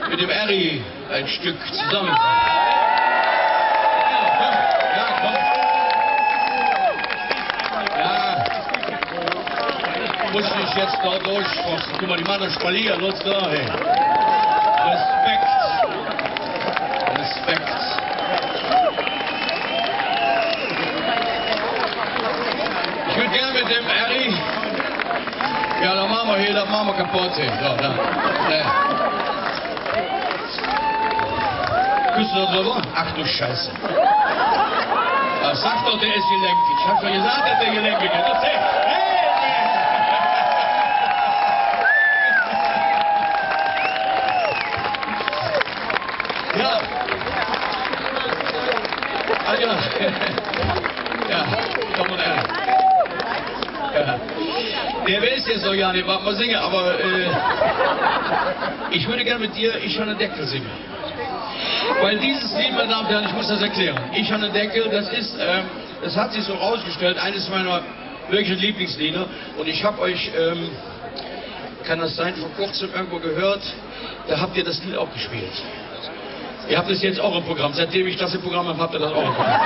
mit dem Eri ein Stück zusammen. Ja, komm. Ja. Muss ich jetzt da durchforsten. Guck mal, die machen das Spalier, los da, hey. Respekt. Respekt. Ich würde gerne mit dem Eri. Ja, dann machen wir hier, das machen wir kaputt. So, da. Küsst du da drüber? Ach du Scheiße. Sag doch, der ist gelenkig. Ich hab schon gesagt, dass der gelenkig ist. Das ist ja. Ah, ja. Ja, komm und her. Ja. Der weiß jetzt noch ja nicht, was man singen, aber ich würde gerne mit dir Ich an den Deckel singen. Weil dieses Lied, meine Damen und Herren, ich muss das erklären. Ich an den Deckel, das hat sich so rausgestellt, eines meiner wirklichen Lieblingslieder. Und ich habe euch, kann das sein, vor kurzem irgendwo gehört, da habt ihr das Lied auch gespielt. Ihr habt es jetzt auch im Programm. Seitdem ich das im Programm habe, habt ihr das auch im Programm.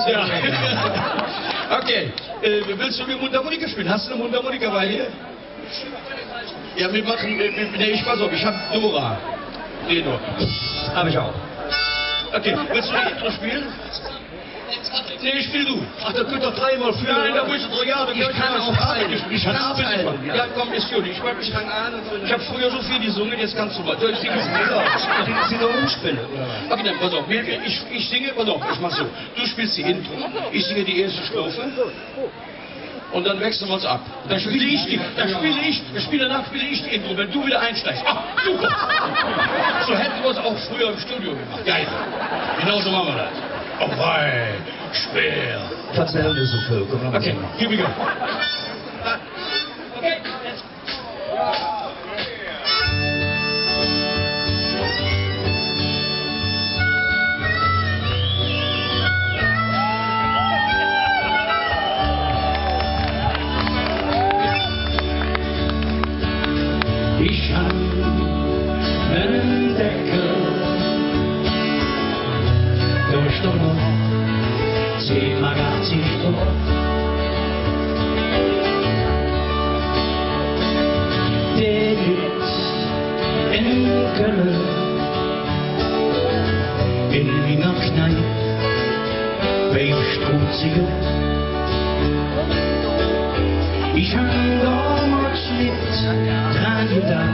Ja. Okay, willst du mir Mundharmonika spielen? Hast du eine Mundharmonika bei dir? Ja, wir machen, nee, ich pass auf, ich hab Dora. Tenor. Hab ich auch. Okay, willst du die Intro spielen? Nee, spiel du. Ach, da könnt ihr dreimal führen. Nein, da musst du doch, ja, ich kann auch arbeiten. Ich kann arbeiten. Ja, komm, ist gut. Ich fange an. Ich habe früher so viel gesungen, jetzt kannst du mal. Soll ich singen? Ja. Sie noch umspielen, oder? Okay, dann, pass auf. Ich singe, pass auf, ich mach so. Du spielst die Intro, ich singe die erste Strophe. Und dann wechseln wir uns ab. Dann spiele ich die Intro, wenn du wieder einsteigst. Ach, super! So hätten wir es auch früher im Studio gemacht. Geil. Genau so machen wir das. Oh wei, schwer. Verzeihen wir so viel. Okay, here we go. Okay. Ich hab einen Deckel durch die Nacht, sie magert sich drauf. Der liegt in Köln, in meiner Kneipe, beim Struzio. Ich hab damals mit dran gedacht,